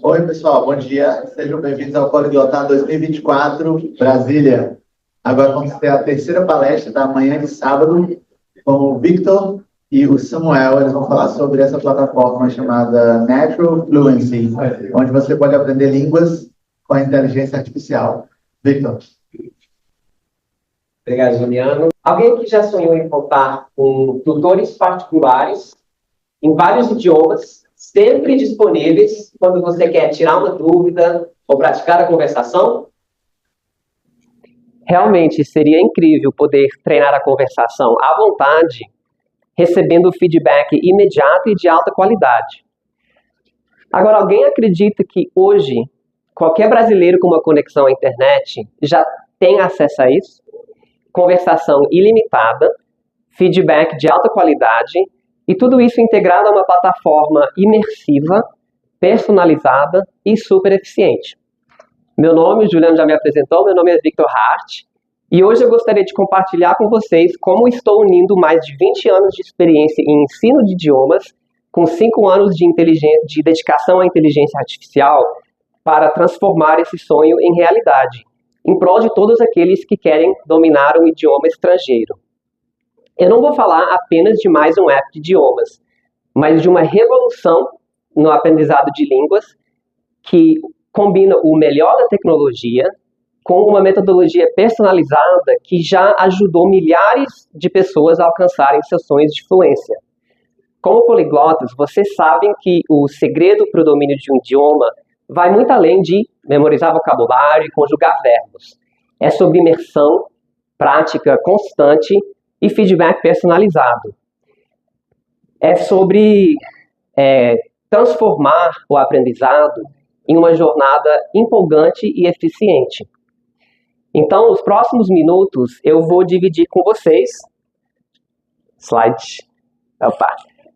Oi, pessoal, bom dia. Sejam bem-vindos ao Poliglotar 2024, Brasília. Agora vamos ter a terceira palestra da manhã de sábado com o Victor e o Samuel. Eles vão falar sobre essa plataforma chamada Natural Fluency, onde você pode aprender línguas com a inteligência artificial. Victor. Obrigado, Juliano. Alguém que já sonhou em contar com tutores particulares em vários idiomas, sempre disponíveis quando você quer tirar uma dúvida ou praticar a conversação? Realmente seria incrível poder treinar a conversação à vontade, recebendo feedback imediato e de alta qualidade. Agora, alguém acredita que hoje qualquer brasileiro com uma conexão à internet já tem acesso a isso? Conversação ilimitada, feedback de alta qualidade e tudo isso integrado a uma plataforma imersiva, personalizada e super eficiente. Meu nome, Juliano já me apresentou, meu nome é Victor Hart e hoje eu gostaria de compartilhar com vocês como estou unindo mais de 20 anos de experiência em ensino de idiomas com 5 anos de dedicação à inteligência artificial para transformar esse sonho em realidade, em prol de todos aqueles que querem dominar um idioma estrangeiro. Eu não vou falar apenas de mais um app de idiomas, mas de uma revolução no aprendizado de línguas que combina o melhor da tecnologia com uma metodologia personalizada que já ajudou milhares de pessoas a alcançarem seus sonhos de fluência. Como poliglotas, vocês sabem que o segredo para o domínio de um idioma vai muito além de memorizar vocabulário e conjugar verbos. É sobre imersão, prática constante e feedback personalizado. É sobre transformar o aprendizado em uma jornada empolgante e eficiente. Então, nos próximos minutos, eu vou dividir com vocês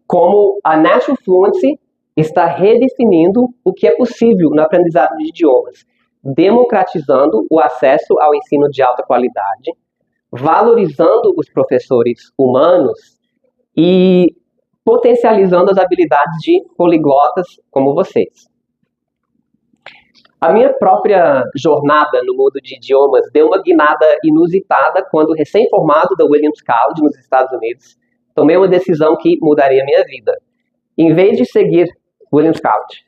como a Natural Fluency está redefinindo o que é possível no aprendizado de idiomas, democratizando o acesso ao ensino de alta qualidade, valorizando os professores humanos e potencializando as habilidades de poliglotas como vocês. A minha própria jornada no mundo de idiomas deu uma guinada inusitada quando, recém-formado da Williams College, nos Estados Unidos, tomei uma decisão que mudaria a minha vida. Em vez de seguir Williams College,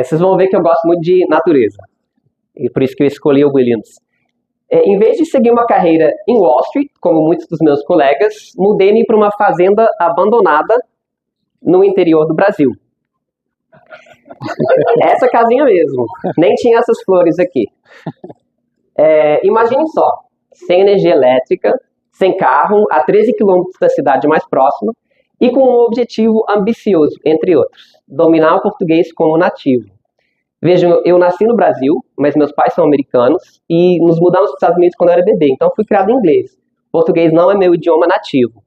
vocês vão ver que eu gosto muito de natureza, e por isso que eu escolhi o Williams. Em vez de seguir uma carreira em Wall Street, como muitos dos meus colegas, mudei-me para uma fazenda abandonada no interior do Brasil. Essa casinha mesmo, nem tinha essas flores aqui. Imagine só, sem energia elétrica, sem carro, a 13 quilômetros da cidade mais próxima, e com um objetivo ambicioso, entre outros, dominar o português como nativo. Vejam, eu nasci no Brasil, mas meus pais são americanos, e nos mudamos para os Estados Unidos quando eu era bebê, então fui criado em inglês. Português não é meu idioma nativo.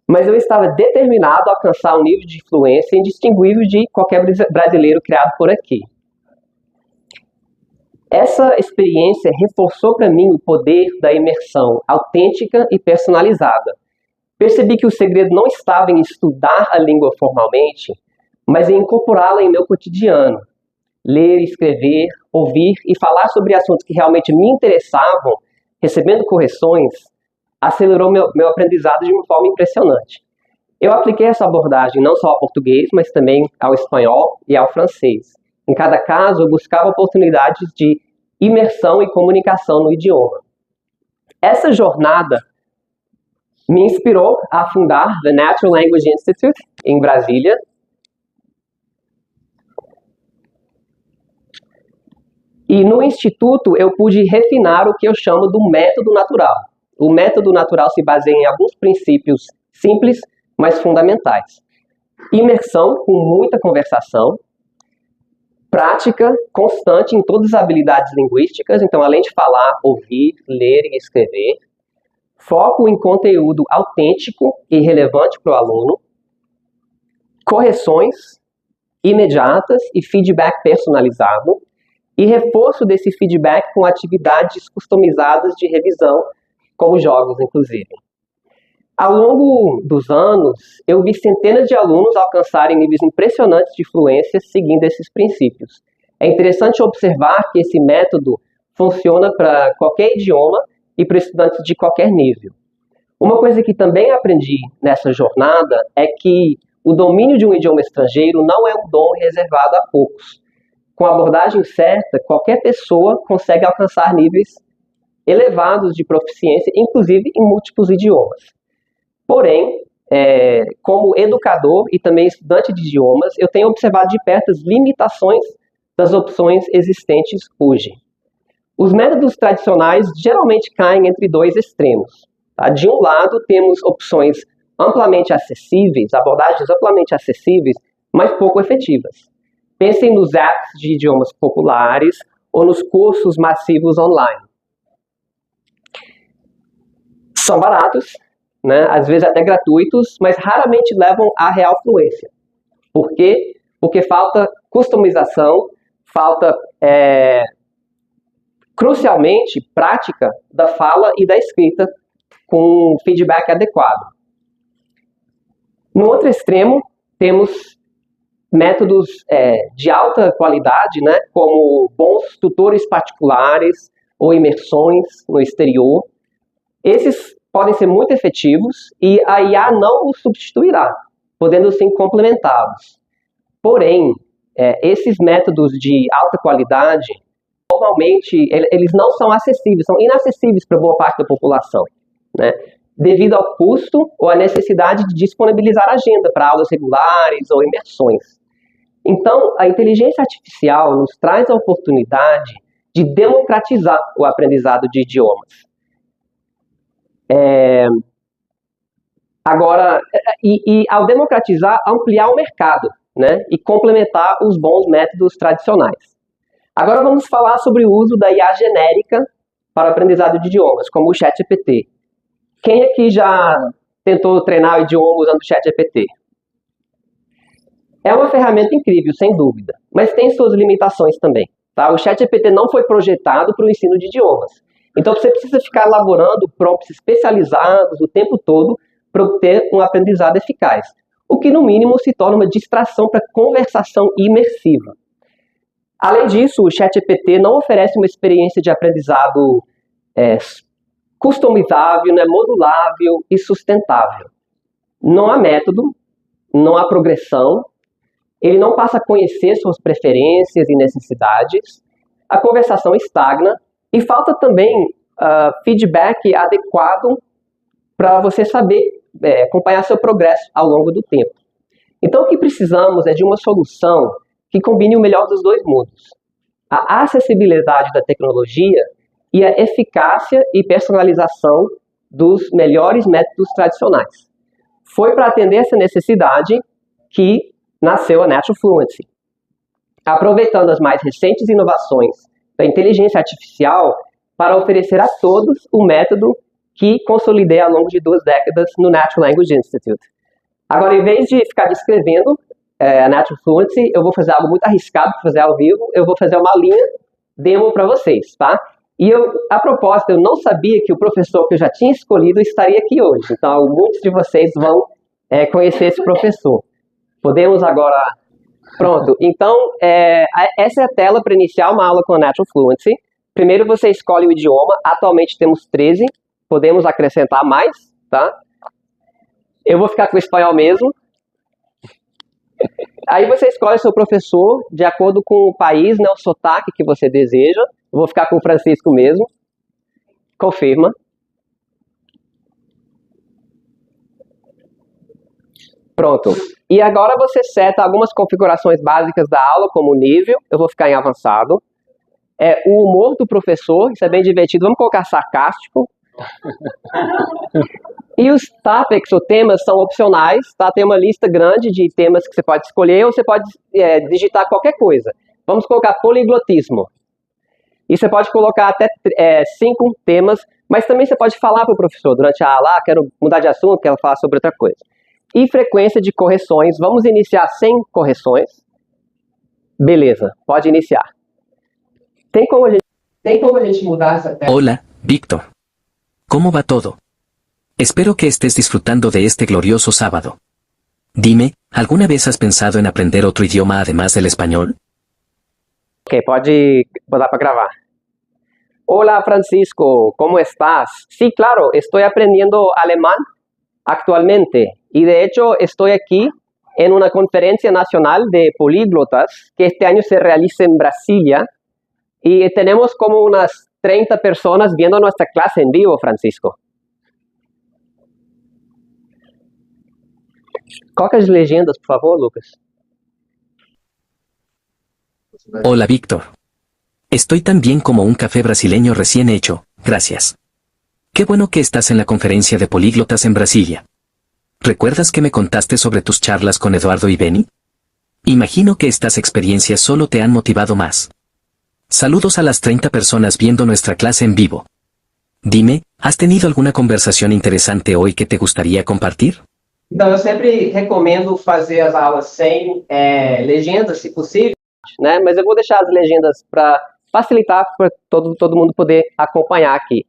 Mas eu estava determinado a alcançar um nível de fluência indistinguível de qualquer brasileiro criado por aqui. Essa experiência reforçou para mim o poder da imersão autêntica e personalizada. Percebi que o segredo não estava em estudar a língua formalmente, mas em incorporá-la em meu cotidiano. Ler, escrever, ouvir e falar sobre assuntos que realmente me interessavam, recebendo correções, acelerou meu aprendizado de uma forma impressionante. Eu apliquei essa abordagem não só ao português, mas também ao espanhol e ao francês. Em cada caso, eu buscava oportunidades de imersão e comunicação no idioma. Essa jornada me inspirou a fundar The Natural Language Institute em Brasília. E no Instituto eu pude refinar o que eu chamo do método natural. O método natural se baseia em alguns princípios simples, mas fundamentais. Imersão com muita conversação, prática constante em todas as habilidades linguísticas, então além de falar, ouvir, ler e escrever, foco em conteúdo autêntico e relevante para o aluno, correções imediatas e feedback personalizado, e reforço desse feedback com atividades customizadas de revisão, como jogos, inclusive. Ao longo dos anos, eu vi centenas de alunos alcançarem níveis impressionantes de fluência seguindo esses princípios. É interessante observar que esse método funciona para qualquer idioma e para estudantes de qualquer nível. Uma coisa que também aprendi nessa jornada é que o domínio de um idioma estrangeiro não é um dom reservado a poucos. Com a abordagem certa, qualquer pessoa consegue alcançar níveis elevados de proficiência, inclusive em múltiplos idiomas. Porém, como educador e também estudante de idiomas, eu tenho observado de perto as limitações das opções existentes hoje. Os métodos tradicionais geralmente caem entre dois extremos. Tá? De um lado, temos opções amplamente acessíveis, abordagens amplamente acessíveis, mas pouco efetivas. Pensem nos apps de idiomas populares ou nos cursos massivos online. São baratos, né? Às vezes até gratuitos, mas raramente levam à real fluência. Por quê? Porque falta customização, falta, crucialmente, prática da fala e da escrita com feedback adequado. No outro extremo, temos métodos de alta qualidade, né, como bons tutores particulares ou imersões no exterior. Esses podem ser muito efetivos e a IA não os substituirá, podendo sim complementá-los. Porém, esses métodos de alta qualidade, normalmente, eles não são acessíveis, são inacessíveis para boa parte da população, né? Devido ao custo ou à necessidade de disponibilizar agenda para aulas regulares ou imersões. Então, a inteligência artificial nos traz a oportunidade de democratizar o aprendizado de idiomas. Agora, ao democratizar, ampliar o mercado, né, e complementar os bons métodos tradicionais. Agora vamos falar sobre o uso da IA genérica para o aprendizado de idiomas, como o ChatGPT. Quem aqui já tentou treinar o idioma usando o ChatGPT? É uma ferramenta incrível, sem dúvida, mas tem suas limitações também. Tá? O ChatGPT não foi projetado para o ensino de idiomas. Então você precisa ficar elaborando prompts especializados o tempo todo para obter um aprendizado eficaz, o que no mínimo se torna uma distração para conversação imersiva. Além disso, o ChatGPT não oferece uma experiência de aprendizado customizável, né, modulável e sustentável. Não há método, não há progressão, ele não passa a conhecer suas preferências e necessidades, a conversação estagna e falta também feedback adequado para você saber acompanhar seu progresso ao longo do tempo. Então o que precisamos é de uma solução que combine o melhor dos dois mundos. A acessibilidade da tecnologia e a eficácia e personalização dos melhores métodos tradicionais. Foi para atender essa necessidade que nasceu a Natural Fluency. Aproveitando as mais recentes inovações da inteligência artificial para oferecer a todos o método que consolidei ao longo de 2 décadas no Natural Language Institute. Agora, em vez de ficar descrevendo a Natural Fluency, eu vou fazer algo muito arriscado para fazer ao vivo, eu vou fazer uma linha demo para vocês, tá? E a propósito, eu não sabia que o professor que eu já tinha escolhido estaria aqui hoje. Então, muitos de vocês vão conhecer esse professor. Podemos agora... Pronto. Então, essa é a tela para iniciar uma aula com a Natural Fluency. Primeiro você escolhe o idioma. Atualmente temos 13. Podemos acrescentar mais, tá? Eu vou ficar com o espanhol mesmo. Aí você escolhe seu professor de acordo com o país, né, o sotaque que você deseja. Eu vou ficar com o Francisco mesmo. Confirma. Pronto. E agora você seta algumas configurações básicas da aula, como o nível. Eu vou ficar em avançado. O humor do professor, isso é bem divertido. Vamos colocar sarcástico. E os topics, ou temas, são opcionais, tá? Tem uma lista grande de temas que você pode escolher, ou você pode digitar qualquer coisa. Vamos colocar poliglotismo. E você pode colocar até 5 temas, mas também você pode falar para o professor durante a aula, quero mudar de assunto, quero falar sobre outra coisa. E frequência de correções, vamos iniciar sem correções. Beleza, pode iniciar. Tem como a gente mudar essa tela? Hola, Víctor. ¿Cómo va todo? Espero que estés disfrutando de este glorioso sábado. Dime, ¿alguna vez has pensado en aprender otro idioma además del español? Ok, pode botar para grabar. Hola Francisco, ¿cómo estás? Sí, claro, estoy aprendiendo alemán actualmente y de hecho estoy aquí en una conferencia nacional de políglotas que este año se realiza en Brasilia y tenemos como unas 30 personas viendo nuestra clase en vivo, Francisco. Coloca as legendas, por favor, Lucas. Hola Víctor. Estoy tan bien como un café brasileño recién hecho, gracias. Qué bueno que estás en la conferencia de políglotas en Brasilia. ¿Recuerdas que me contaste sobre tus charlas con Eduardo y Benny? Imagino que estas experiencias solo te han motivado más. Saludos a las 30 personas viendo nuestra clase en vivo. Dime, ¿has tenido alguna conversación interesante hoy que te gustaría compartir? Então, eu sempre recomendo fazer as aulas sem legendas, se possível, né? Mas eu vou deixar as legendas para facilitar para todo mundo poder acompanhar aqui.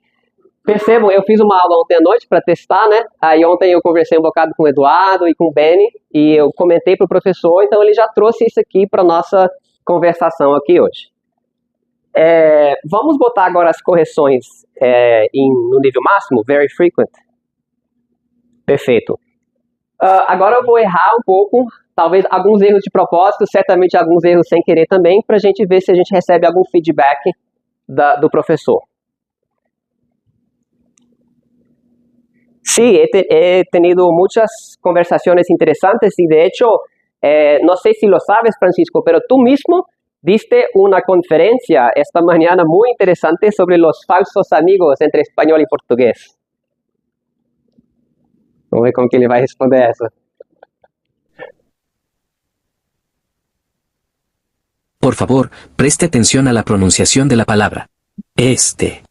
Percebam, eu fiz uma aula ontem à noite para testar, né? Aí ontem eu conversei um bocado com o Eduardo e com o Benny e eu comentei para o professor, então ele já trouxe isso aqui para nossa conversação aqui hoje. Vamos botar agora as correções no nível máximo, very frequent. Perfeito. Agora eu vou errar um pouco, talvez alguns erros de propósito, certamente alguns erros sem querer também, para a gente ver se a gente recebe algum feedback do professor. Sí, he tenido muchas conversaciones interesantes y de hecho, no sé si lo sabes, Francisco, pero tú mismo diste una conferencia esta mañana muy interesante sobre los falsos amigos entre español y portugués. Vamos ver como que ele vai responder essa. Por favor, preste atención a la pronunciación de la palabra. Este.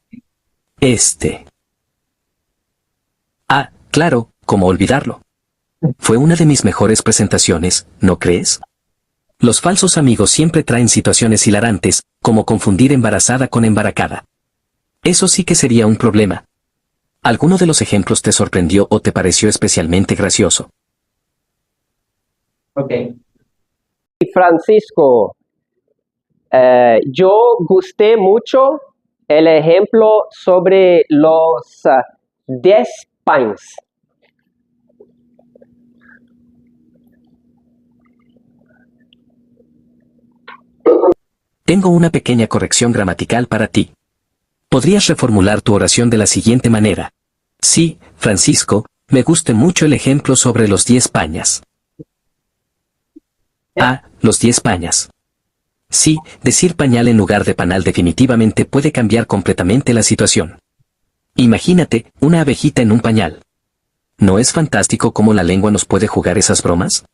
Ah, claro, ¿cómo olvidarlo? Fue una de mis mejores presentaciones, ¿no crees? Los falsos amigos siempre traen situaciones hilarantes, como confundir embarazada con embaracada. Eso sí que sería un problema. ¿Alguno de los ejemplos te sorprendió o te pareció especialmente gracioso? Ok. Francisco, yo gusté mucho el ejemplo sobre los 10 pães. Tengo una pequeña corrección gramatical para ti. Podrías reformular tu oración de la siguiente manera. Sí, Francisco, me gusta mucho el ejemplo sobre los 10 pañas. Ah, los 10 pañas. Sí, decir pañal en lugar de panal definitivamente puede cambiar completamente la situación. Imagínate, una abejita en un pañal. ¿No es fantástico cómo la lengua nos puede jugar esas bromas?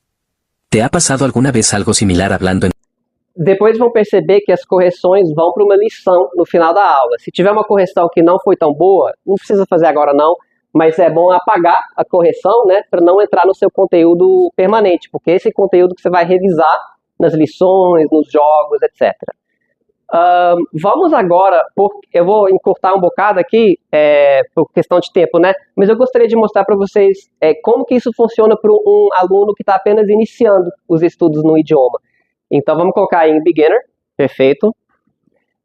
¿Te ha pasado alguna vez algo similar hablando en... Depois vão perceber que as correções vão para uma lição no final da aula. Se tiver uma correção que não foi tão boa, não precisa fazer agora não, mas é bom apagar a correção, né, para não entrar no seu conteúdo permanente, porque esse conteúdo que você vai revisar nas lições, nos jogos, etc. Vamos agora, eu vou encurtar um bocado aqui, por questão de tempo, né, mas eu gostaria de mostrar para vocês como que isso funciona para um aluno que está apenas iniciando os estudos no idioma. Então vamos colocar aí em beginner, perfeito.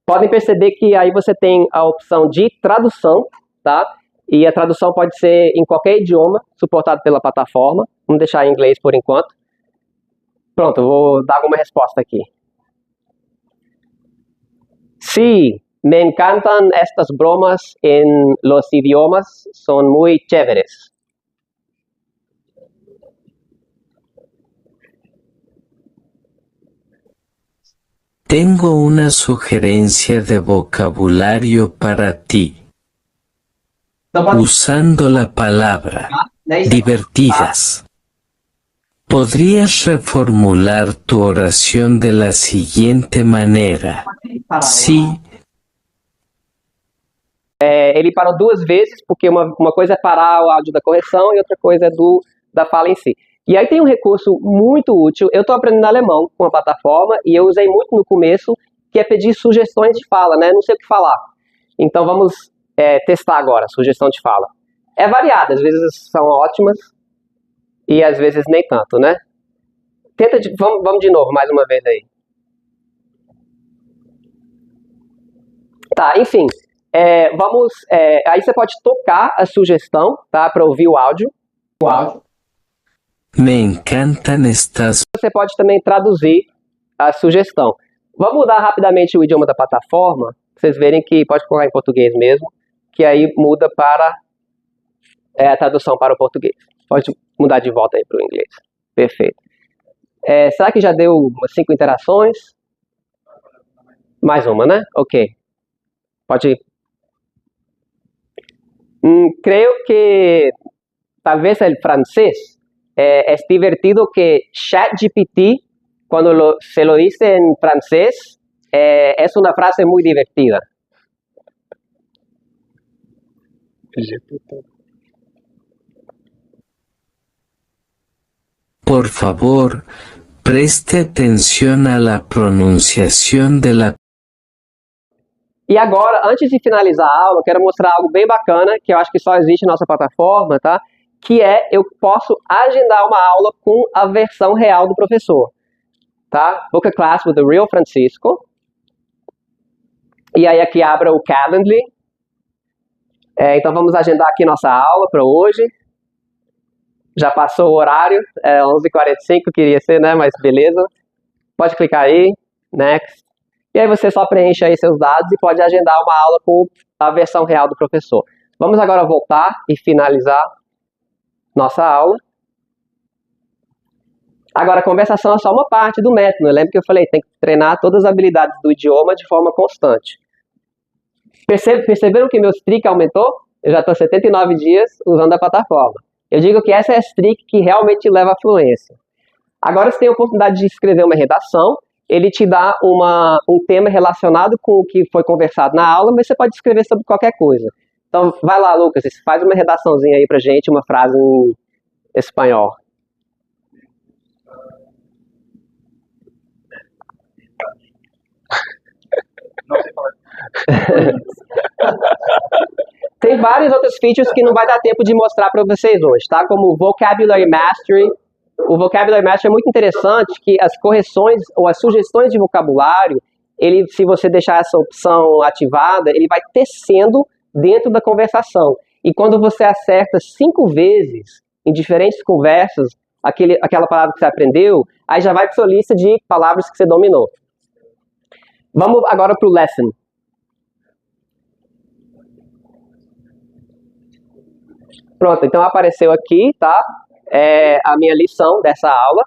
Podem perceber que aí você tem a opção de tradução, tá? E a tradução pode ser em qualquer idioma, suportado pela plataforma. Vamos deixar em inglês por enquanto. Pronto, eu vou dar alguma resposta aqui. Sí, me encantan estas bromas en los idiomas, son muy chéveres. Tengo una sugerencia de vocabulario para ti. Usando la palabra divertidas. ¿Podrías reformular tu oración de la siguiente manera? Sí. Ele parou duas vezes, porque uma coisa é parar o áudio da correção e outra coisa é da fala em si. E aí tem um recurso muito útil, eu estou aprendendo alemão com a plataforma e eu usei muito no começo, que é pedir sugestões de fala, né? Não sei o que falar. Então vamos testar agora, sugestão de fala. É variada, às vezes são ótimas e às vezes nem tanto, né? Vamos de novo, mais uma vez aí. Tá, enfim, aí você pode tocar a sugestão, tá, para ouvir o áudio. Me encantan estas. Você pode também traduzir a sugestão. Vamos mudar rapidamente o idioma da plataforma, pra vocês verem que pode colocar em português mesmo, que aí muda para a tradução para o português. Pode mudar de volta aí para o inglês. Perfeito. Será que já deu umas 5 interações? Mais uma, né? Ok. Pode ir. Creo que talvez el francés es divertido que ChatGPT, cuando se lo dice en francés, es una frase muy divertida. Por favor, preste atención a la pronunciación de la. E agora, antes de finalizar a aula, eu quero mostrar algo bem bacana, que eu acho que só existe na nossa plataforma, tá? Que eu posso agendar uma aula com a versão real do professor, tá? Book a class with the real Francisco. E aí aqui abra o Calendly. Então vamos agendar aqui nossa aula para hoje. Já passou o horário, 11h45 queria ser, né? Mas beleza. Pode clicar aí, Next. E aí você só preenche aí seus dados e pode agendar uma aula com a versão real do professor. Vamos agora voltar e finalizar nossa aula. Agora, a conversação é só uma parte do método. Eu lembro que eu falei, tem que treinar todas as habilidades do idioma de forma constante. Perceberam que meu streak aumentou? Eu já estou 79 dias usando a plataforma. Eu digo que essa é a streak que realmente leva à fluência. Agora você tem a oportunidade de escrever uma redação. Ele te dá um tema relacionado com o que foi conversado na aula, mas você pode escrever sobre qualquer coisa. Então, vai lá, Lucas, faz uma redaçãozinha aí pra gente, uma frase em espanhol. Tem vários outros features que não vai dar tempo de mostrar para vocês hoje, tá? Como o Vocabulary Mastery. O Vocabulary Mastery é muito interessante, que as correções ou as sugestões de vocabulário, se você deixar essa opção ativada, ele vai tecendo dentro da conversação. E quando você acerta 5 vezes em diferentes conversas, aquela palavra que você aprendeu, aí já vai para sua lista de palavras que você dominou. Vamos agora para o lesson. Pronto, então apareceu aqui, tá? A minha lição dessa aula.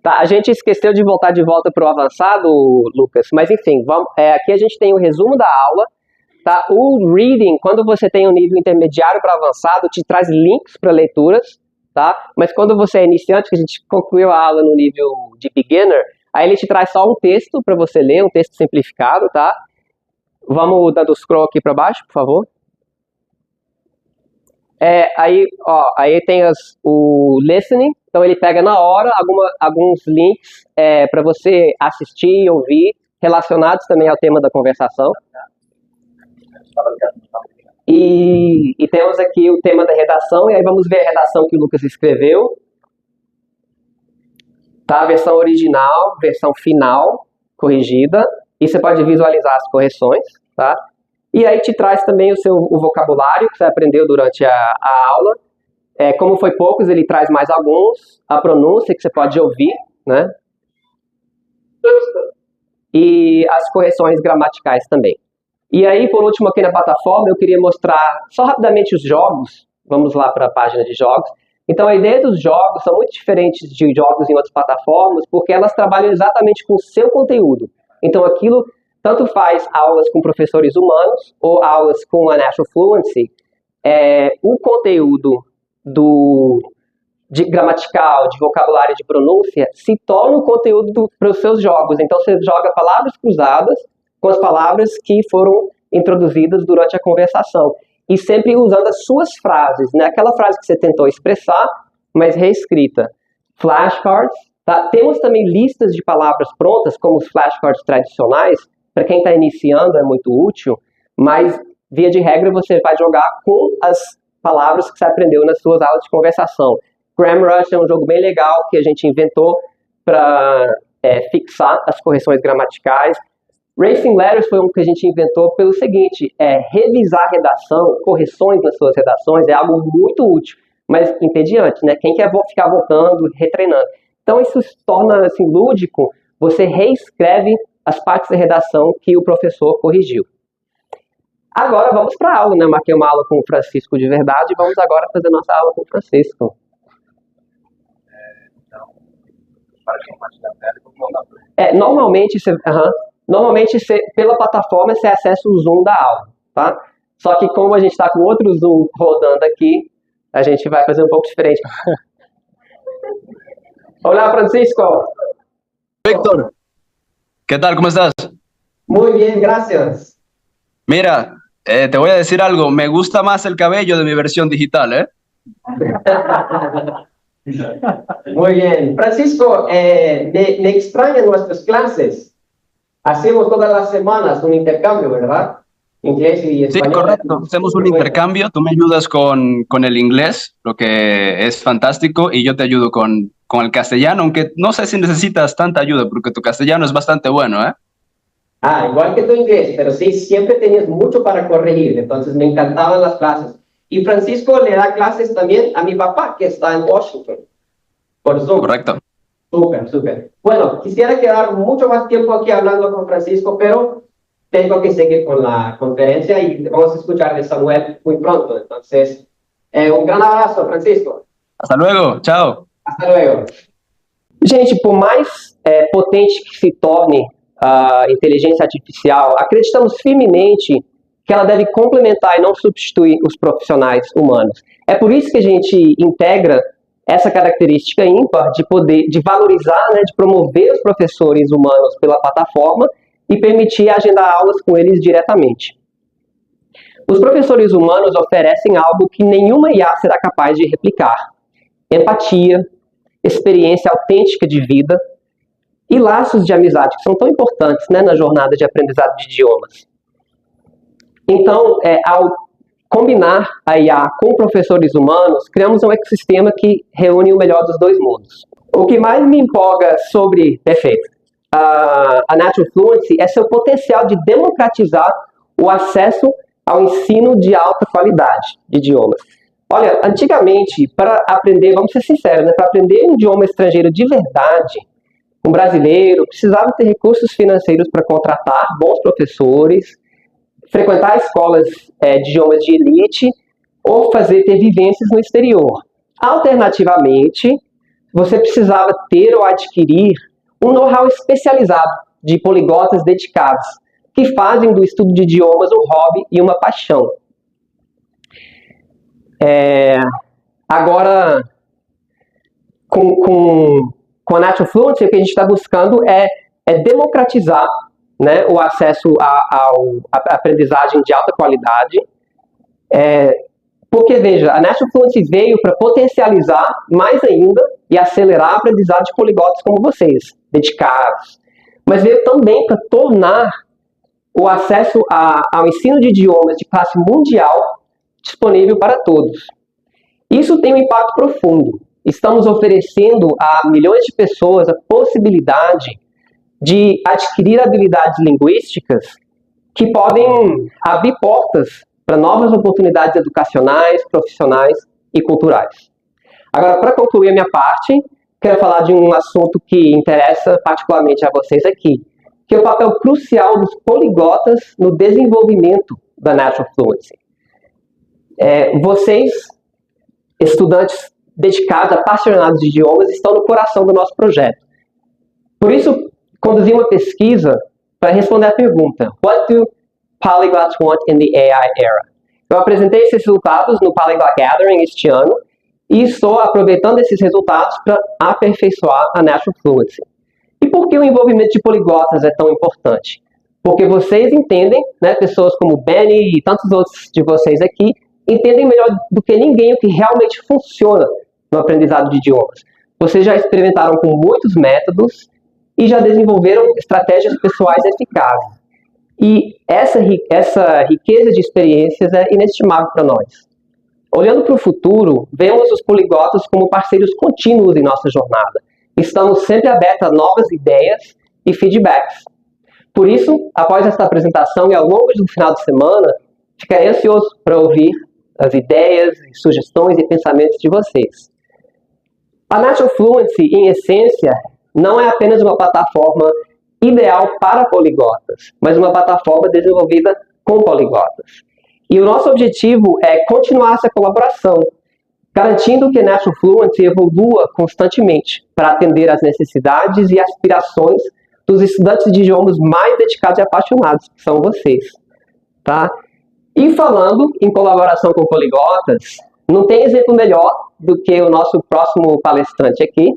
Tá, a gente esqueceu de voltar para o avançado, Lucas, mas enfim, aqui a gente tem o resumo da aula. Tá? O reading, quando você tem um nível intermediário para avançado, te traz links para leituras, tá? Mas quando você é iniciante, que a gente concluiu a aula no nível de beginner, aí ele te traz só um texto para você ler, um texto simplificado, tá? Vamos dando scroll aqui para baixo, por favor. Aí tem o listening, então ele pega na hora alguns links para você assistir e ouvir, relacionados também ao tema da conversação. E temos aqui o tema da redação, e aí vamos ver a redação que o Lucas escreveu. Tá? A versão original, versão final, corrigida, e você pode visualizar as correções, tá? E aí te traz também o vocabulário que você aprendeu durante a aula. Como foi poucos, ele traz mais alguns. A pronúncia que você pode ouvir, né? E as correções gramaticais também. E aí, por último, aqui na plataforma, eu queria mostrar só rapidamente os jogos. Vamos lá para a página de jogos. Então, a ideia dos jogos são muito diferentes de jogos em outras plataformas, porque elas trabalham exatamente com o seu conteúdo. Então, aquilo tanto faz aulas com professores humanos ou aulas com a Natural Fluency, o conteúdo de gramatical, de vocabulário, de pronúncia, se torna o conteúdo para os seus jogos. Então, você joga palavras cruzadas com as palavras que foram introduzidas durante a conversação. E sempre usando as suas frases, né? Aquela frase que você tentou expressar, mas reescrita. Flashcards. Tá? Temos também listas de palavras prontas, como os flashcards tradicionais. Para quem está iniciando é muito útil, mas via de regra, você vai jogar com as palavras que você aprendeu nas suas aulas de conversação. GramRush é um jogo bem legal que a gente inventou para fixar as correções gramaticais. Racing Letters foi um que a gente inventou pelo seguinte, revisar a redação, correções nas suas redações é algo muito útil, mas entediante, né? Quem quer ficar voltando, retreinando? Então isso se torna assim, lúdico, você reescreve as partes da redação que o professor corrigiu. Agora vamos para a aula, né? Marquei uma aula com o Francisco de verdade, vamos agora fazer nossa aula com o Francisco. Normalmente pela plataforma você acessa o Zoom da aula, tá? Só que como a gente está com outro Zoom rodando aqui, a gente vai fazer um pouco diferente. Olá, Francisco. Víctor, ¿qué tal? ¿Cómo estás? Muy bien, gracias. Mira, te voy a decir algo, me gusta más el cabello de mi versión digital, ¿eh? Muy bien. Francisco, me extrañan nuestras clases. Hacemos todas las semanas un intercambio, ¿verdad? Inglés y español. Sí, correcto. Hacemos un intercambio, tú me ayudas con el inglés, lo que es fantástico, y yo te ayudo con el castellano, aunque no sé si necesitas tanta ayuda, porque tu castellano es bastante bueno, ¿eh? Igual que tu inglés, pero sí, siempre tenías mucho para corregir, entonces me encantaban las clases. Y Francisco le da clases también a mi papá, que está en Washington, por Zoom. Correcto. Súper. Bueno, quisiera quedar mucho más tiempo aquí hablando con Francisco, pero tengo que seguir con la conferencia y vamos a escuchar de Samuel muy pronto. Entonces, un gran abraço, Francisco. Hasta luego, chao. Hasta luego. Gente, por mais potente que se torne a inteligência artificial, acreditamos firmemente que ela deve complementar e não substituir os profissionais humanos. É por isso que a gente integra essa característica ímpar de valorizar, né, de promover os professores humanos pela plataforma e permitir agendar aulas com eles diretamente. Os professores humanos oferecem algo que nenhuma IA será capaz de replicar: empatia, experiência autêntica de vida e laços de amizade, que são tão importantes, né, na jornada de aprendizado de idiomas. Então, ao combinar a IA com professores humanos, criamos um ecossistema que reúne o melhor dos dois mundos. O que mais me empolga sobre a Natural Fluency é seu potencial de democratizar o acesso ao ensino de alta qualidade de idiomas. Olha, antigamente, para aprender, vamos ser sinceros, né, para aprender um idioma estrangeiro de verdade, um brasileiro precisava ter recursos financeiros para contratar bons professores, frequentar escolas de idiomas de elite ou ter vivências no exterior. Alternativamente, você precisava ter ou adquirir um know-how especializado de poliglotas dedicados, que fazem do estudo de idiomas um hobby e uma paixão. Agora, com a Natural Fluency, o que a gente está buscando é democratizar, né, o acesso à aprendizagem de alta qualidade, porque, veja, a Natural Fluency veio para potencializar mais ainda e acelerar a aprendizagem de poliglotas como vocês, dedicados, mas veio também para tornar o acesso ao ensino de idiomas de classe mundial disponível para todos. Isso tem um impacto profundo. Estamos oferecendo a milhões de pessoas a possibilidade de adquirir habilidades linguísticas que podem abrir portas para novas oportunidades educacionais, profissionais e culturais. Agora, para concluir a minha parte, quero falar de um assunto que interessa particularmente a vocês aqui, que é o papel crucial dos poliglotas no desenvolvimento da Natural Fluency. Vocês, estudantes dedicados, apaixonados de idiomas, estão no coração do nosso projeto. Por isso, conduzi uma pesquisa para responder a pergunta: What do polyglots want in the AI era? Eu apresentei esses resultados no Polyglot Gathering este ano e estou aproveitando esses resultados para aperfeiçoar a Natural Fluency. E por que o envolvimento de poliglotas é tão importante? Porque vocês entendem, né, pessoas como Benny e tantos outros de vocês aqui, entendem melhor do que ninguém o que realmente funciona no aprendizado de idiomas. Vocês já experimentaram com muitos métodos e já desenvolveram estratégias pessoais eficazes. E essa riqueza de experiências é inestimável para nós. Olhando para o futuro, vemos os poliglotas como parceiros contínuos em nossa jornada. Estamos sempre abertos a novas ideias e feedbacks. Por isso, após esta apresentação e ao longo do final de semana, ficarei ansioso para ouvir as ideias, sugestões e pensamentos de vocês. A Natural Fluency, em essência, não é apenas uma plataforma ideal para poliglotas, mas uma plataforma desenvolvida com poliglotas. E o nosso objetivo é continuar essa colaboração, garantindo que a Natural Fluency evolua constantemente para atender às necessidades e aspirações dos estudantes de idiomas mais dedicados e apaixonados, que são vocês. Tá? E falando em colaboração com poliglotas, não tem exemplo melhor do que o nosso próximo palestrante aqui.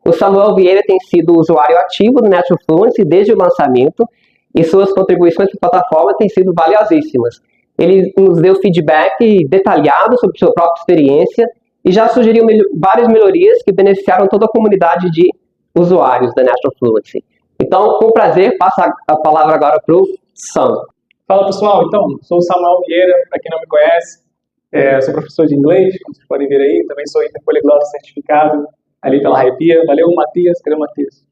O Samuel Vieira tem sido usuário ativo do Natural Fluency desde o lançamento e suas contribuições para a plataforma têm sido valiosíssimas. Ele nos deu feedback detalhado sobre sua própria experiência e já sugeriu várias melhorias que beneficiaram toda a comunidade de usuários da Natural Fluency. Então, com prazer, passo a palavra agora para o Sam. Fala pessoal, então, sou o Samuel Vieira, para quem não me conhece, sou professor de inglês, como vocês podem ver aí, também sou interpoliglota certificado ali pela Arrepia. Valeu, Matias, cadê o Matias?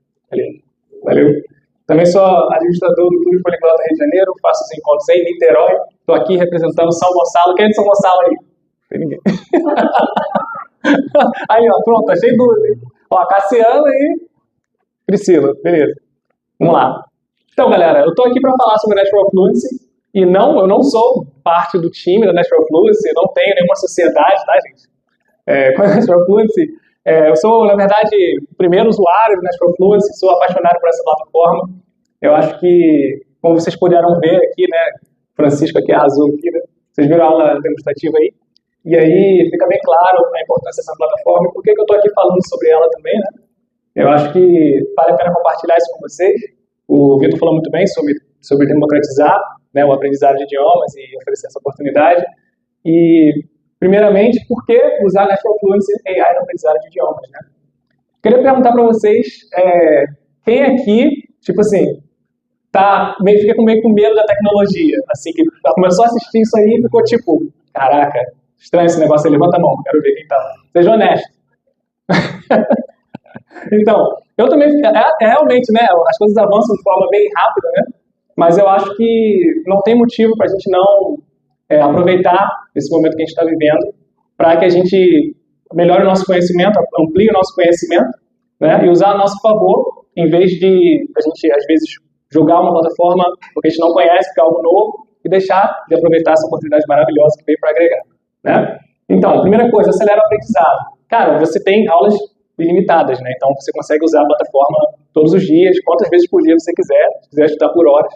Valeu. Também sou administrador do Clube Poliglota Rio de Janeiro, faço os encontros em Niterói, estou aqui representando São Gonçalo. Quem é de São Gonçalo aí? Não tem ninguém. Aí, ó, pronto, achei dúvida. Ó, Cassiano e Priscila, beleza. Vamos lá. Então, galera, eu estou aqui para falar sobre a Natural Fluency e eu não sou parte do time da Natural Fluency, não tenho nenhuma sociedade, tá, gente? Com a Natural Fluency, eu sou, na verdade, o primeiro usuário da Natural Fluency, sou apaixonado por essa plataforma. Eu acho que, como vocês puderam ver aqui, né, Francisco aqui arrasou aqui, né? Vocês viram a aula demonstrativa aí? E aí fica bem claro a importância dessa plataforma e por que eu estou aqui falando sobre ela também, né? Eu acho que vale a pena compartilhar isso com vocês. O Vitor falou muito bem sobre democratizar, né, o aprendizado de idiomas e oferecer essa oportunidade. E, primeiramente, por que usar Natural Fluency AI no aprendizado de idiomas, né? Queria perguntar para vocês, quem aqui, tipo assim, fica meio com medo da tecnologia, assim, que começou a assistir isso aí e ficou tipo, caraca, estranho esse negócio aí, levanta a mão, quero ver quem tá. Seja honesto. Então, eu também, realmente, né, as coisas avançam de forma bem rápida, né, mas eu acho que não tem motivo para a gente não aproveitar esse momento que a gente está vivendo para que a gente melhore o nosso conhecimento, amplie o nosso conhecimento, né, e usar a nosso favor, em vez de a gente, às vezes, jogar uma plataforma porque a gente não conhece, que é algo novo, e deixar de aproveitar essa oportunidade maravilhosa que veio para agregar, né. Então, primeira coisa, acelera o aprendizado. Cara, você tem aulas ilimitadas, né? Então você consegue usar a plataforma todos os dias, quantas vezes por dia você quiser, se quiser estudar por horas.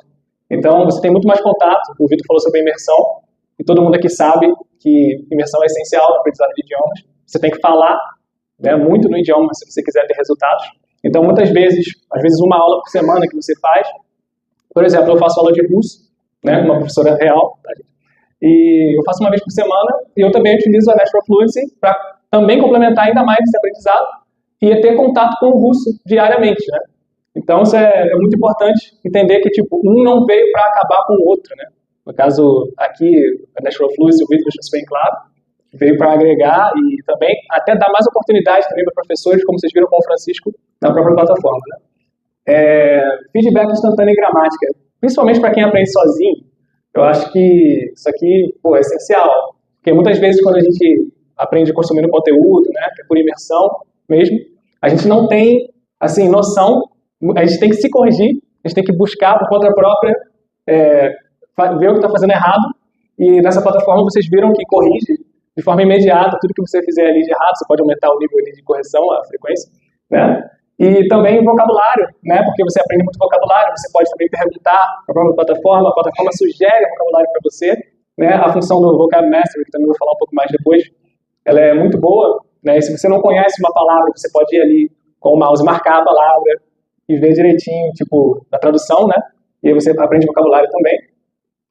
Então você tem muito mais contato. O Vitor falou sobre a imersão, e todo mundo aqui sabe que imersão é essencial no aprendizado de idiomas. Você tem que falar, né, muito no idioma se você quiser ter resultados. Então muitas vezes, às vezes uma aula por semana que você faz, por exemplo, eu faço aula de russo, né, uma professora real, tá, gente? E eu faço uma vez por semana, e eu também utilizo a Natural Fluency para também complementar ainda mais esse aprendizado e ter contato com o russo diariamente, né? Então, isso é muito importante entender que, tipo, um não veio para acabar com o outro, né? No caso, aqui, a Natural Fluency, o Vitor deixou isso bem claro, veio para agregar e também até dar mais oportunidades também para professores, como vocês viram com o Francisco, na própria plataforma, né? Feedback instantâneo em gramática, principalmente para quem aprende sozinho, eu acho que isso aqui, pô, é essencial, porque muitas vezes quando a gente aprende consumindo conteúdo, né, que é por imersão mesmo, a gente não tem, assim, noção, a gente tem que se corrigir, a gente tem que buscar por conta própria, ver o que está fazendo errado, e nessa plataforma vocês viram que corrige de forma imediata tudo que você fizer ali de errado, você pode aumentar o nível ali de correção, a frequência, né? E também vocabulário, né? Porque você aprende muito vocabulário, você pode também perguntar para a plataforma sugere vocabulário para você, né? A função do Vocab Mastery, que também vou falar um pouco mais depois, ela é muito boa, né? E se você não conhece uma palavra, você pode ir ali com o mouse marcar a palavra e ver direitinho, tipo, a tradução, né? E aí você aprende vocabulário também,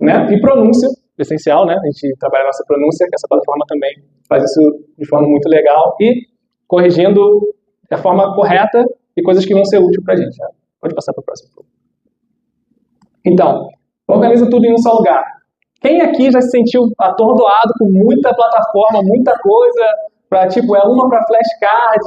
né? E pronúncia, essencial, né? A gente trabalha a nossa pronúncia, que essa plataforma também faz isso de forma muito legal e corrigindo da forma correta e coisas que vão ser úteis para a gente, né? Pode passar para o próximo. Então, Organiza tudo em um só lugar. Quem aqui já se sentiu atordoado com muita plataforma, muita coisa, tipo, é uma para flashcard,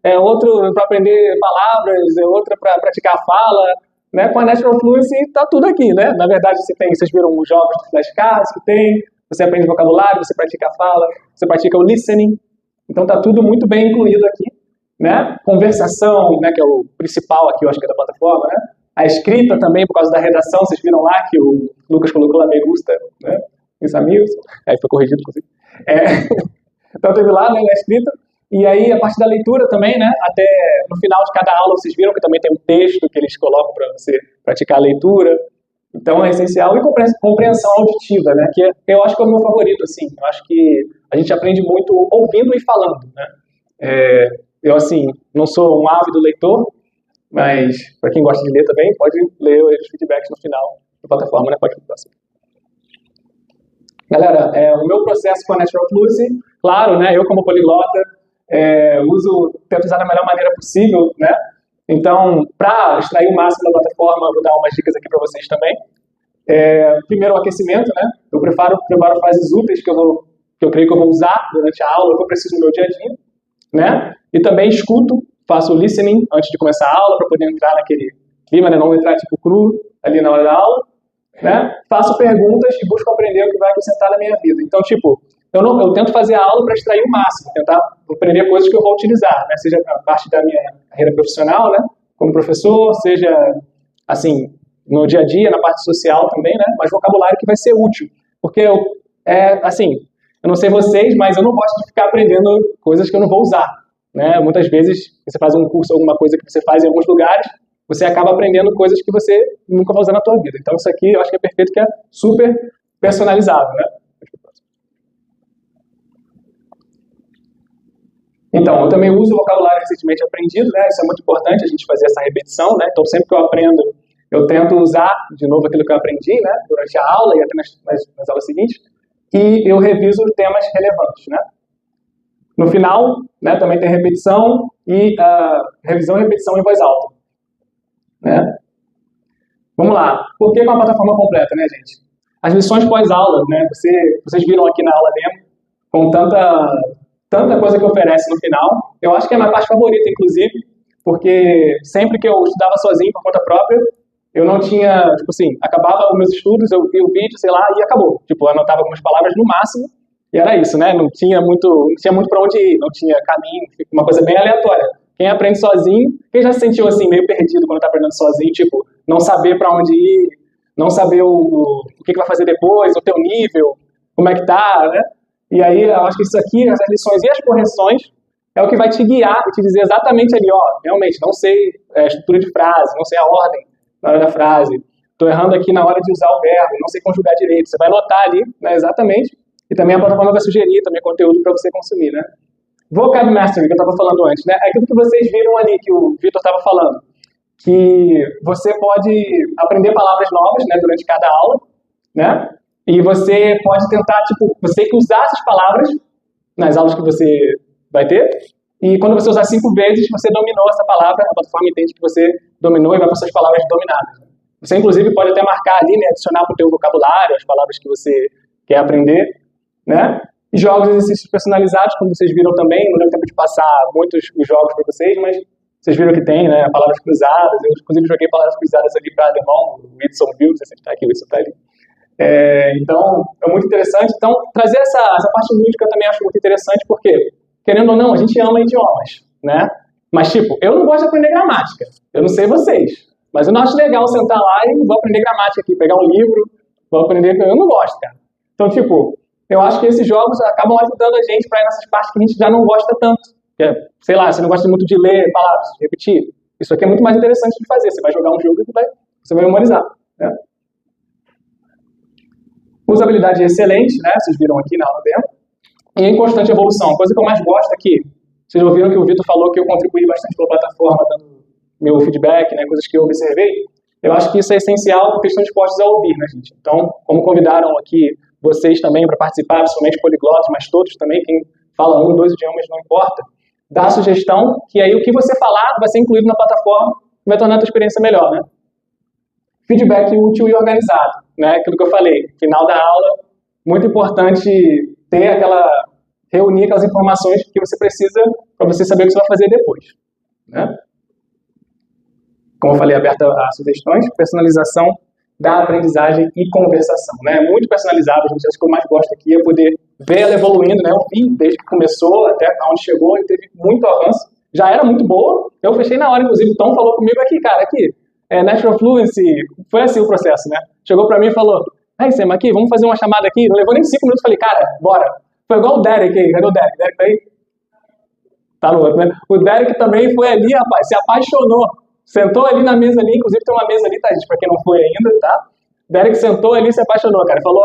é outro para aprender palavras, é outra para praticar a fala, né? Com a Natural Fluency está tudo aqui, né? Na verdade, vocês viram os jogos de flashcards que tem, você aprende vocabulário, você pratica a fala, você pratica o listening, então está tudo muito bem incluído aqui, né? Conversação, né, que é o principal aqui, eu acho que é da plataforma, né? A escrita também, por causa da redação, vocês viram lá que o Lucas colocou lá, me gusta, né? Meus amigos, aí foi corrigido, inclusive. Então teve lá, né, a escrita, e aí a parte da leitura também, né? Até no final de cada aula vocês viram que também tem um texto que eles colocam para você praticar a leitura. Então é essencial. E compreensão auditiva, né? Que eu acho que é o meu favorito, assim. Eu acho que a gente aprende muito ouvindo e falando, né? Eu, assim, não sou um ávido leitor, mas para quem gosta de ler também, pode ler os feedbacks no final da plataforma, né? Pode ir para o próximo. Galera, o meu processo com a Natural Fluency, claro, né? Eu como poliglota, tento usar da melhor maneira possível, né? Então, para extrair o máximo da plataforma, eu vou dar umas dicas aqui para vocês também. Primeiro, o aquecimento, né? Eu preparo frases úteis que eu creio que eu vou usar durante a aula, que eu preciso no meu dia a dia, né? E também escuto, faço o listening antes de começar a aula, para poder entrar naquele clima, né? Não entrar tipo cru ali na hora da aula, né? Faço perguntas e busco aprender o que vai acrescentar na minha vida. Então, tipo, eu tento fazer a aula para extrair o máximo, tentar aprender coisas que eu vou utilizar, né? Seja a parte da minha carreira profissional, né? Como professor, seja, assim, no dia a dia, na parte social também, né? Mas vocabulário que vai ser útil. Porque, assim, eu não sei vocês, mas eu não gosto de ficar aprendendo coisas que eu não vou usar, né? Muitas vezes, você faz um curso, alguma coisa que você faz em alguns lugares, você acaba aprendendo coisas que você nunca vai usar na tua vida. Então, isso aqui eu acho que é perfeito, que é super personalizável, né? Então, eu também uso o vocabulário recentemente aprendido, né? Isso é muito importante, a gente fazer essa repetição, né? Então, sempre que eu aprendo, eu tento usar de novo aquilo que eu aprendi, né? Durante a aula e até nas aulas seguintes. E eu reviso temas relevantes, né? No final, né, também tem repetição e revisão e repetição em voz alta, né? Vamos lá. Por que com a plataforma completa, né, gente? As lições pós-aula, né? Vocês viram aqui na aula demo, com tanta coisa que oferece no final. Eu acho que é a minha parte favorita, inclusive, porque sempre que eu estudava sozinho por conta própria, eu não tinha, tipo assim, acabava os meus estudos, eu via o vídeo, sei lá, e acabou. Tipo, eu anotava algumas palavras no máximo, e era isso, né? Não tinha muito para onde ir, não tinha caminho, uma coisa bem aleatória. Quem aprende sozinho, quem já se sentiu assim, meio perdido quando tá aprendendo sozinho, tipo, não saber para onde ir, não saber o que vai fazer depois, o teu nível, como é que tá, né? E aí, eu acho que isso aqui, as lições e as correções, é o que vai te guiar e te dizer exatamente ali, ó, realmente, não sei a estrutura de frase, não sei a ordem na hora da frase, estou errando aqui na hora de usar o verbo, não sei conjugar direito. Você vai notar ali, né, exatamente, e também a plataforma vai sugerir também conteúdo para você consumir, né? Vocab Mastery, que eu estava falando antes, né? É aquilo que vocês viram ali, que o Vitor estava falando, que você pode aprender palavras novas, né, durante cada aula, né? E você pode tentar, tipo, você tem que usar essas palavras nas aulas que você vai ter, e quando você usar 5 vezes, você dominou essa palavra, a plataforma entende que você dominou e vai para essas palavras dominadas. Você, inclusive, pode até marcar ali, né, adicionar para o teu vocabulário as palavras que você quer aprender, né? E jogos e exercícios personalizados, como vocês viram também, não deu tempo de passar muitos os jogos para vocês, mas vocês viram que tem, né, palavras cruzadas. Eu, inclusive, joguei palavras cruzadas ali para alemão, o Whitson viu, você sempre está aqui, o Whitson está ali. Então, é muito interessante. Então, trazer essa parte lúdica eu também acho muito interessante, porque, querendo ou não, a gente ama idiomas, né? Mas, tipo, eu não gosto de aprender gramática. Eu não sei vocês, mas eu não acho legal sentar lá e vou aprender gramática aqui, pegar um livro, vou aprender... Eu não gosto, cara. Então, tipo, eu acho que esses jogos acabam ajudando a gente para ir nessas partes que a gente já não gosta tanto. Sei lá, você não gosta muito de ler palavras, repetir. Isso aqui é muito mais interessante de fazer. Você vai jogar um jogo e você vai memorizar, né? Usabilidade excelente, né? Vocês viram aqui na aula demo. E em constante evolução. A coisa que eu mais gosto aqui, vocês ouviram que o Vitor falou que eu contribuí bastante pela plataforma, dando meu feedback, né? Coisas que eu observei. Eu acho que isso é essencial, porque estão dispostos a ouvir, né, gente? Então, como convidaram aqui vocês também para participar, principalmente poliglotas, mas todos também, quem fala 1, 2 idiomas, não importa, dá a sugestão que aí o que você falar vai ser incluído na plataforma e vai tornar a tua experiência melhor, né? feedback útil e organizado, né? Aquilo que eu falei, final da aula, muito importante ter reunir aquelas informações que você precisa para você saber o que você vai fazer depois, né? Como eu falei, aberta a sugestões, personalização da aprendizagem e conversação, né? Muito personalizado, gente. Acho que o que eu mais gosto aqui é poder ver ela evoluindo, né? Eu vi desde que começou até onde chegou e teve muito avanço. Já era muito boa, eu fechei na hora, inclusive, o Tom falou comigo aqui, cara, Natural Fluency, foi assim o processo, né? Chegou pra mim e falou, Sam, aqui, vamos fazer uma chamada aqui, não levou nem 5 minutos, falei, cara, bora. Foi igual o Derek aí, cadê o Derek? Derek tá aí? Tá no outro, né? O Derek também foi ali, rapaz, se apaixonou, sentou ali na mesa ali, inclusive tem uma mesa ali, tá, gente, pra quem não foi ainda, tá? O Derek sentou ali e se apaixonou, cara, falou,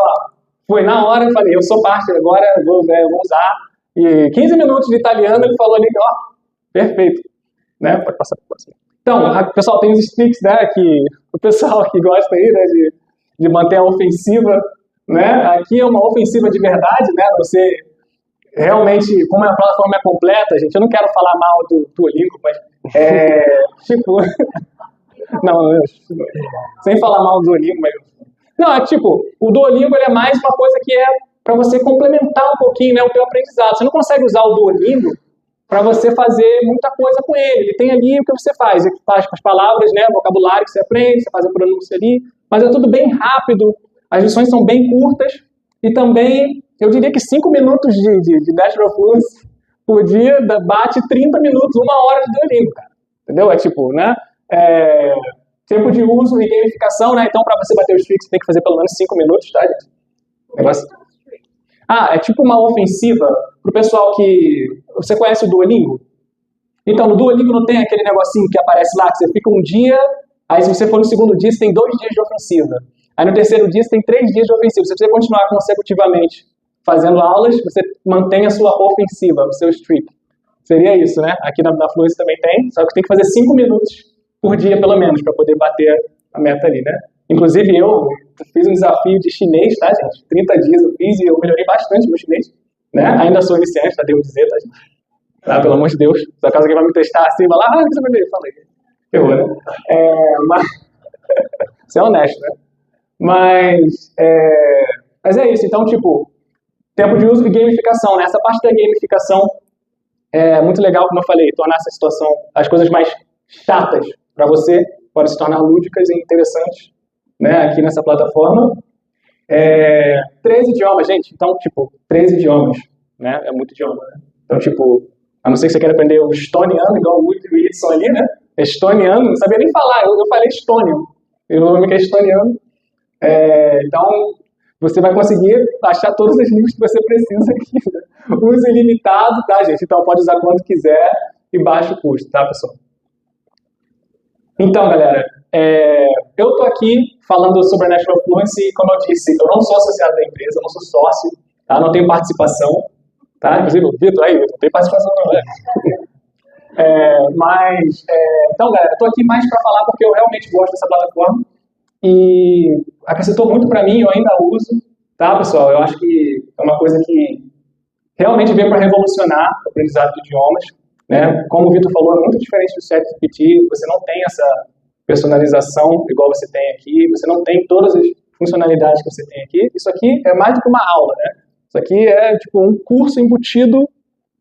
foi na hora, eu falei, eu sou parte, agora eu vou usar, e 15 minutos de italiano, ele falou ali, perfeito, né? Pode passar para o próximo. Então, pessoal, tem os streaks, né, que o pessoal que gosta aí, né, de manter a ofensiva, né? Aqui é uma ofensiva de verdade, né? Você realmente, como a plataforma é completa, gente, eu não quero falar mal do Duolingo, mas tipo, não, sem falar mal do Duolingo, mas não, é tipo, o Duolingo ele é mais uma coisa que é para você complementar um pouquinho, né, o teu aprendizado. Você não consegue usar o Duolingo para você fazer muita coisa com ele. Ele tem ali o que você faz com as palavras, né, vocabulário que você aprende, você faz a pronúncia ali, mas é tudo bem rápido, as lições são bem curtas, e também, eu diria que 5 minutos de Natural Fluency por dia bate 30 minutos, 1 hora de Duolingo, cara. Entendeu? É tipo, né, tempo de uso e gamificação, né, então para você bater os tricks, você tem que fazer pelo menos 5 minutos, tá, gente? Negócio... é tipo uma ofensiva pro pessoal que... Você conhece o Duolingo? Então, no Duolingo não tem aquele negocinho que aparece lá, que você fica um dia, aí se você for no segundo dia, você tem 2 dias de ofensiva. Aí no terceiro dia, você tem 3 dias de ofensiva. Se você continuar consecutivamente fazendo aulas, você mantém a sua ofensiva, o seu streak. Seria isso, né? Aqui na Fluency também tem, só que tem que fazer 5 minutos por dia, pelo menos, para poder bater a meta ali, né? Inclusive, eu fiz um desafio de chinês, tá, gente? 30 dias eu fiz e eu melhorei bastante meu chinês, né? Ainda sou iniciante, tá? Devo dizer, tá, gente? Ah, pelo amor de Deus. Se acaso alguém vai me testar assim, vai lá, o que você vai ver? Falei. Ferrou, né? Mas... Você é honesto, né? Mas é isso. Então, tipo, tempo de uso e gamificação, né? Essa parte da gamificação é muito legal, como eu falei, tornar essa situação, as coisas mais chatas para você, podem se tornar lúdicas e interessantes, né, aqui nessa plataforma. 13 idiomas, gente. Então, tipo, 13 idiomas, né? É muito idioma, né? Então, tipo, a não ser que você queira aprender o estoniano, igual o Whitson ali, né? Estoniano, não sabia nem falar, eu falei estônio. Eu não que é estoniano. Então, você vai conseguir achar todas as línguas que você precisa aqui, né? Uso ilimitado, tá, gente? Então, pode usar quanto quiser e baixo custo, tá, pessoal? Então, galera, eu tô aqui falando sobre a Natural Fluency e, como eu disse, eu não sou associado da empresa, eu não sou sócio, tá? Não tenho participação, tá? Inclusive, o Vitor, aí, não tem participação não, né? Então, galera, eu tô aqui mais para falar porque eu realmente gosto dessa plataforma e acrescentou muito para mim, eu ainda uso, tá, pessoal? Eu acho que é uma coisa que realmente veio para revolucionar o aprendizado de idiomas, né? Como o Vitor falou, é muito diferente do ChatGPT, você não tem essa personalização igual você tem aqui, você não tem todas as funcionalidades que você tem aqui. Isso aqui é mais do que uma aula, né? Isso aqui é tipo um curso embutido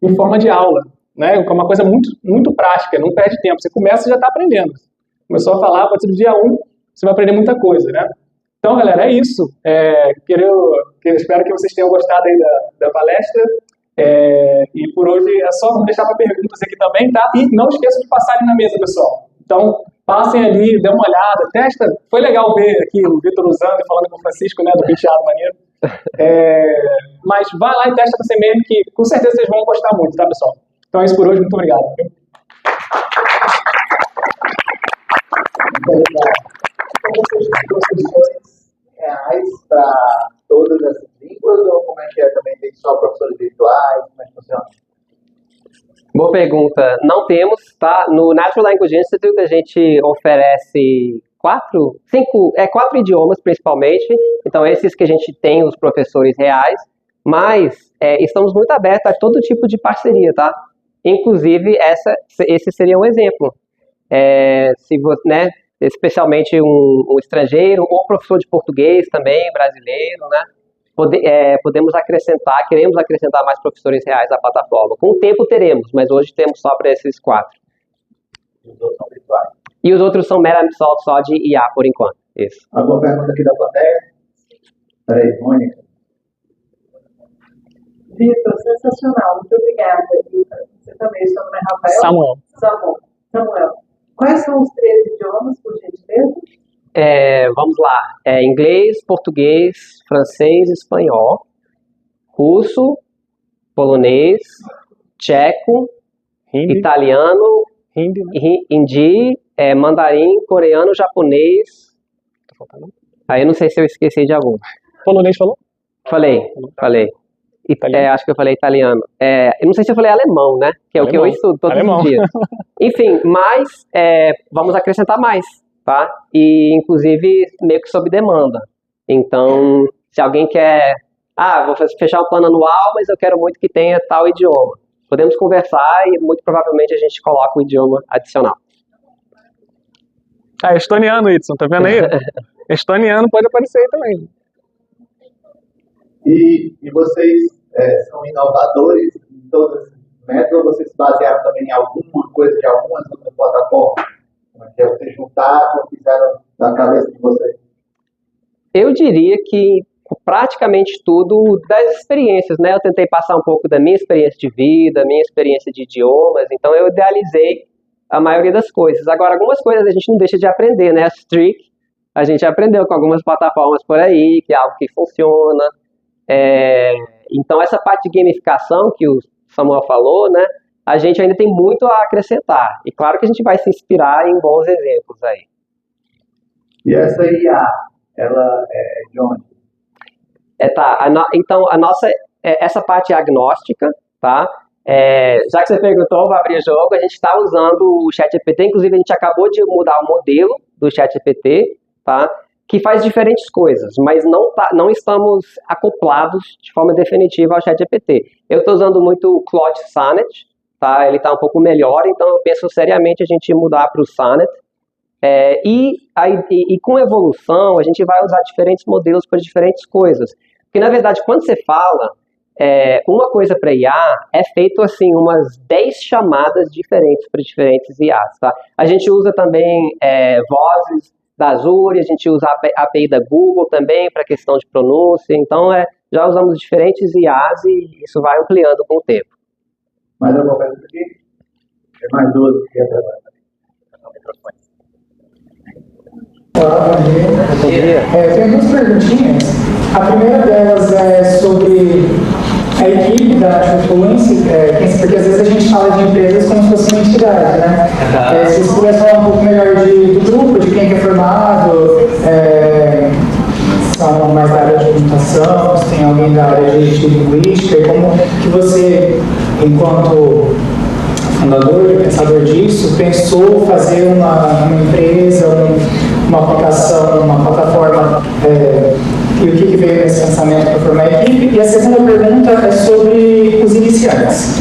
em forma de aula, né? É uma coisa muito, muito prática, não perde tempo. Você começa e já está aprendendo. Começou a falar, a partir do dia 1, você vai aprender muita coisa, né? Então, galera, é isso. Espero que vocês tenham gostado aí da palestra. E por hoje é só, vamos deixar para perguntas aqui também, tá? E não esqueçam de passarem na mesa, pessoal. Então, passem ali, dê uma olhada, testa. Foi legal ver aqui o Vitor usando e falando com o Francisco, né, do penteado maneiro. Mas vai lá e testa você mesmo, que com certeza vocês vão gostar muito, tá, pessoal? Então é isso por hoje, muito obrigado. Reais para todas as línguas ou como é que é? Também tem só professores virtuais? Como é que funciona? Boa pergunta. Não temos, tá? No Natural Language Institute a gente oferece 4 idiomas principalmente. Então esses que a gente tem os professores reais, mas estamos muito abertos a todo tipo de parceria, tá? Inclusive esse seria um exemplo. Se você, né? especialmente um estrangeiro ou professor de português também, brasileiro, né? Podemos acrescentar, queremos acrescentar mais professores reais à plataforma. Com o tempo teremos, mas hoje temos só para esses 4. Os outros são virtuais. E os outros são meramente só de IA por enquanto. Isso. Alguma pergunta aqui da plateia? Peraí, Mônica. Vitor, sensacional. Muito obrigada, Vitor. Você também, seu nome é Rafael? Samuel. Quais são os 3 idiomas, por gentileza? Vamos lá. Inglês, português, francês, espanhol, russo, polonês, tcheco, italiano, hindi, mandarim, coreano, japonês. Aí eu não sei se eu esqueci de algum. Polonês falou? Falei. Acho que eu falei italiano. Eu não sei se eu falei alemão, né? Que é o que eu estudo todos os dias. Enfim, mas vamos acrescentar mais, tá? E, inclusive, meio que sob demanda. Então, se alguém quer... vou fechar um plano anual, mas eu quero muito que tenha tal idioma. Podemos conversar e, muito provavelmente, a gente coloca um idioma adicional. Estoniano, Edson, tá vendo aí? Estoniano pode aparecer aí também. E vocês são inovadores em todos os métodos, ou vocês se basearam também em alguma coisa de algumas outras plataformas? Vocês juntaram ou fizeram da cabeça de vocês? Eu diria que praticamente tudo das experiências, né? Eu tentei passar um pouco da minha experiência de vida, minha experiência de idiomas, então eu idealizei a maioria das coisas. Agora, algumas coisas a gente não deixa de aprender, né? A Streak, a gente aprendeu com algumas plataformas por aí, que é algo que funciona. Então, essa parte de gamificação que o Samuel falou, né? A gente ainda tem muito a acrescentar. E claro que a gente vai se inspirar em bons exemplos aí. E essa IA, ela é de onde? Então, a nossa, essa parte é agnóstica, tá? Já que você perguntou, vou abrir o jogo, a gente está usando o ChatGPT, inclusive a gente acabou de mudar o modelo do ChatGPT, tá? Que faz diferentes coisas, mas não estamos acoplados de forma definitiva ao ChatGPT. Eu estou usando muito o Claude Sonnet, tá? Ele está um pouco melhor, então eu penso seriamente a gente mudar para o Sonnet. E com evolução, a gente vai usar diferentes modelos para diferentes coisas. Porque, na verdade, quando você fala uma coisa para IA, é feito assim, umas 10 chamadas diferentes para diferentes IAs, tá? A gente usa também vozes da Azure, a gente usa a API da Google também para questão de pronúncia, então já usamos diferentes IAs e isso vai ampliando com o tempo. Mais alguma pergunta aqui? Tem mais duas aqui atrás. Olá, bom dia. Tenho 2 perguntinhas. A primeira delas é sobre a equipe da Fluency, porque às vezes a gente fala de empresas como se fosse uma entidade, né? Se vocês pudessem falar um pouco melhor do grupo, de quem é formado, são mais da área de computação, se tem alguém da área de linguística, e como que você, enquanto fundador e pensador disso, pensou fazer uma empresa, uma aplicação, uma plataforma, e o que veio nesse pensamento para formar a equipe. E a segunda pergunta é sobre os iniciantes.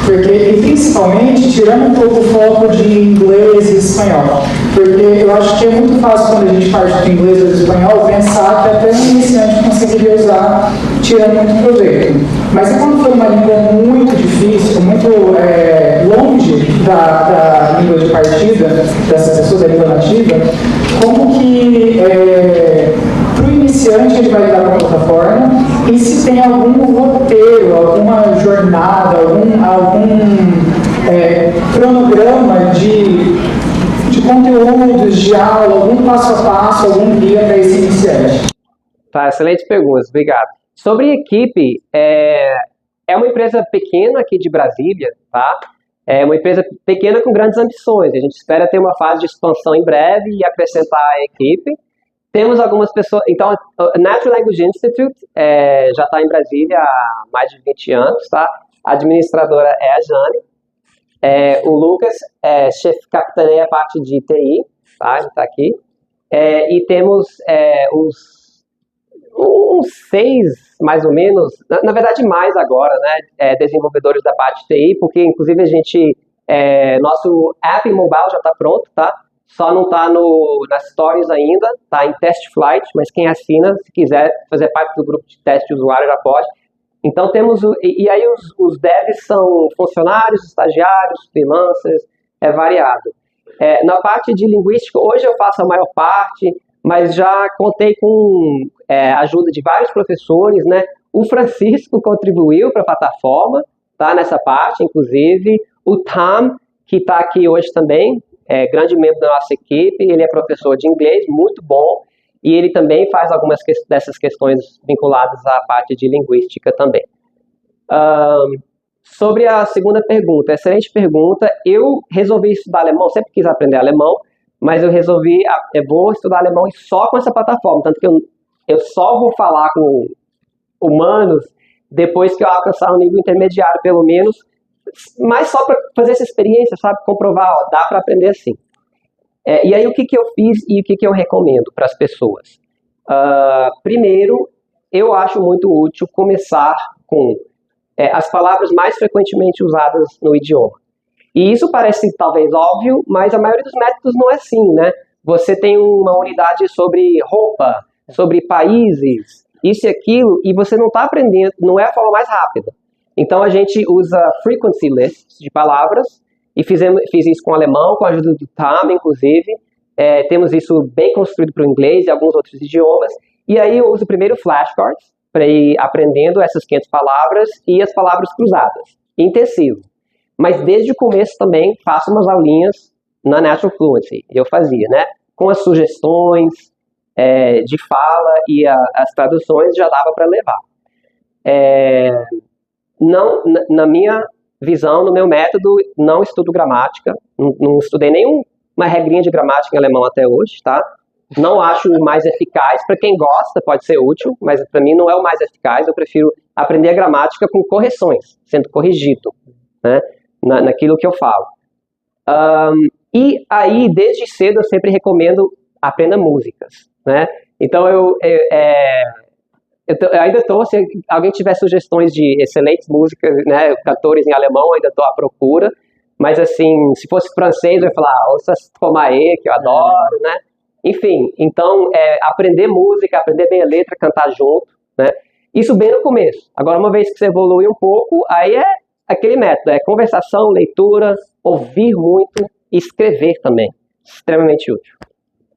E principalmente, tirando um pouco o foco de inglês e espanhol. Porque eu acho que é muito fácil, quando a gente parte do inglês ou do espanhol, pensar que até um iniciante conseguiria usar, tirando muito proveito. Mas e quando for uma língua muito difícil, muito longe da língua de partida dessas pessoas, da língua nativa, como que para o iniciante ele vai lidar com a plataforma, e se tem algum roteiro, alguma jornada, algum cronograma de conteúdos, de aula, algum passo a passo, algum guia para esse iniciante? Tá, excelente pergunta, obrigado. Sobre equipe, é uma empresa pequena aqui de Brasília, tá? É uma empresa pequena com grandes ambições. A gente espera ter uma fase de expansão em breve e acrescentar a equipe. Temos algumas pessoas... Então, o Natural Language Institute já está em Brasília há mais de 20 anos, tá? A administradora é a Jane. O Lucas capitaneia a parte de TI, tá? Ele está aqui. E temos uns 6, mais ou menos, na verdade mais agora, né, desenvolvedores da parte de TI, porque inclusive a gente, nosso app mobile já está pronto, tá? só não está nas stories ainda, está em test flight, mas quem assina, se quiser fazer parte do grupo de teste de usuário, já pode. Então temos, e aí os devs são funcionários, estagiários, freelancers, é variado. Na parte de linguística, hoje eu faço a maior parte, mas já contei com a ajuda de vários professores, né? O Francisco contribuiu para a plataforma, tá nessa parte, inclusive. O Tom, que está aqui hoje também, é grande membro da nossa equipe, ele é professor de inglês, muito bom, e ele também faz algumas dessas questões vinculadas à parte de linguística também. Sobre a segunda pergunta, excelente pergunta. Eu resolvi estudar alemão, sempre quis aprender alemão, mas eu resolvi, vou estudar alemão só com essa plataforma, tanto que eu só vou falar com humanos depois que eu alcançar um nível intermediário, pelo menos, mas só para fazer essa experiência, sabe, comprovar, dá para aprender assim. E aí o que eu fiz e o que eu recomendo para as pessoas? Primeiro, eu acho muito útil começar com as palavras mais frequentemente usadas no idioma. E isso parece talvez óbvio, mas a maioria dos métodos não é assim, né? Você tem uma unidade sobre roupa, sobre países, isso e aquilo, e você não está aprendendo, não é a forma mais rápida. Então a gente usa frequency lists de palavras, e fiz isso com o alemão, com a ajuda do Tom, inclusive. Temos isso bem construído para o inglês e alguns outros idiomas. E aí eu uso primeiro flashcards, para ir aprendendo essas 500 palavras e as palavras cruzadas, intensivo. Mas desde o começo também faço umas aulinhas na Natural Fluency, eu fazia, né? Com as sugestões de fala e as traduções já dava para levar. Não, na minha visão, no meu método, não estudo gramática, não estudei nenhuma regrinha de gramática em alemão até hoje, tá? Não acho o mais eficaz, para quem gosta pode ser útil, mas para mim não é o mais eficaz, eu prefiro aprender a gramática com correções, sendo corrigido, né, naquilo que eu falo. E aí, desde cedo, eu sempre recomendo aprenda músicas, né? Então eu ainda estou, se alguém tiver sugestões de excelentes músicas, né, cantores em alemão, ainda estou à procura, mas assim, se fosse francês, eu ia falar, ouça Stromae, que eu adoro, né? Enfim, então, aprender música, aprender bem a letra, cantar junto, né? Isso bem no começo. Agora, uma vez que você evolui um pouco, aí é aquele método, conversação, leitura, ouvir muito e escrever também. Extremamente útil.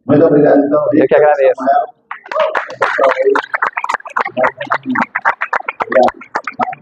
Muito obrigado, então. Eu que agradeço. Samuel.